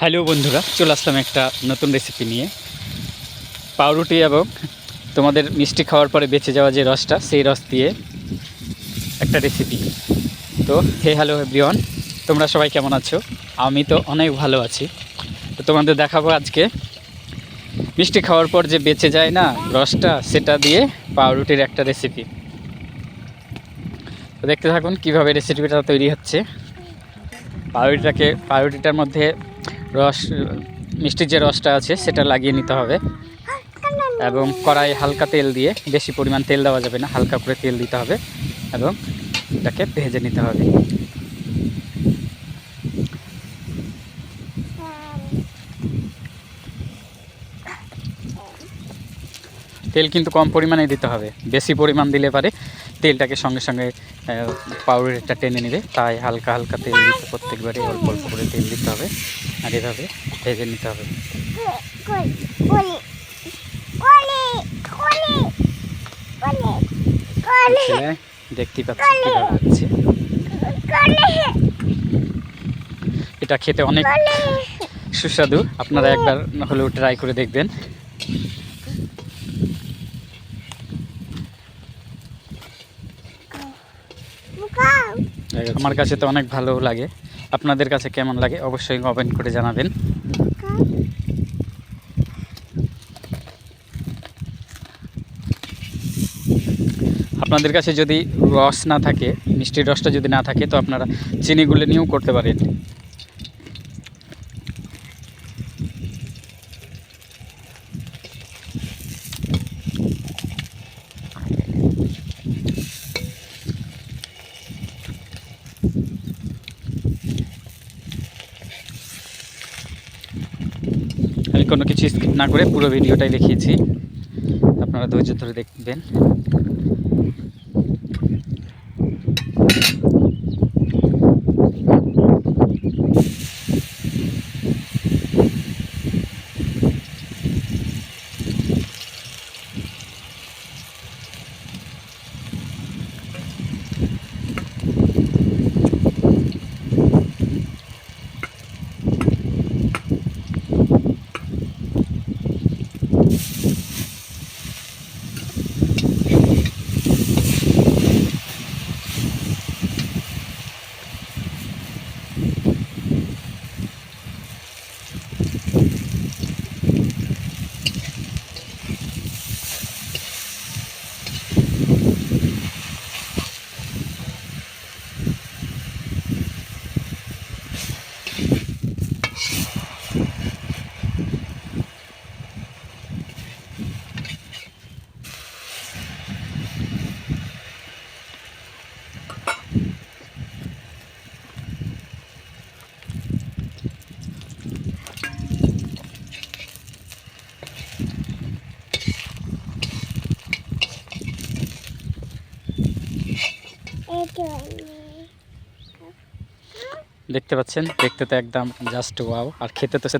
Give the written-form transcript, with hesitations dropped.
Hello বন্ধুরা, চলে আসলাম একটা নতুন রেসিপি নিয়ে। পাউরুটি এবং তোমাদের মিষ্টি খাওয়ার পরে বেঁচে যাওয়া যে রসটা, সেই রস দিয়ে একটা রেসিপি। তো হ্যালো এভরিওয়ান, তোমরা সবাই কেমন আছো? আমি তো অনেক ভালো আছি। তো তোমাদের দেখাবো আজকে মিষ্টি খাওয়ার পর যে বেঁচে যায় না রসটা, সেটা দিয়ে পাউরুটির একটা রেসিপি। তো দেখতে থাকুন কীভাবে রেসিপিটা তৈরি হচ্ছে। পাউরুটিটার মধ্যে রস, মিষ্টির যে রসটা আছে সেটা লাগিয়ে নিতে হবে এবং কড়াই হালকা তেল দিয়ে, বেশি পরিমাণ তেল দেওয়া যাবে না, হালকা করে তেল দিতে হবে এবং এটাকে ভেজে নিতে হবে। তেল কিন্তু কম পরিমাণে দিতে হবে, বেশি পরিমাণ দিলে পারে তেলটাকে সঙ্গে সঙ্গে পাউরুটিটা টেনে নেবে। তাই হালকা হালকা তেল দিতে, প্রত্যেকবারে অল্প অল্প করে তেল দিতে হবে আর এভাবে ভেজে নিতে হবে। দেখতেই পাচ্ছি কীভাবে হচ্ছে। এটা খেতে অনেক সুস্বাদু, আপনারা একবার হলেও ট্রাই করে দেখবেন। আমার কাছে তো অনেক ভালো লাগে, আপনাদের কাছে কেমন লাগে অবশ্যই কমেন্ট করে জানাবেন। আপনাদের কাছে যদি রস না থাকে, মিষ্টির রসটা যদি না থাকে, তো আপনারা চিনি গুলে নিয়েও করতে পারেন। আমি কোনো কিছু স্কিপ না করে পুরো ভিডিওটাই দেখিয়েছি, আপনারা ধৈর্য ধরে দেখবেন। দেখতে পাচ্ছেন, দেখতে তো একদম জাস্ট ওয়াও, আর খেতে তো সে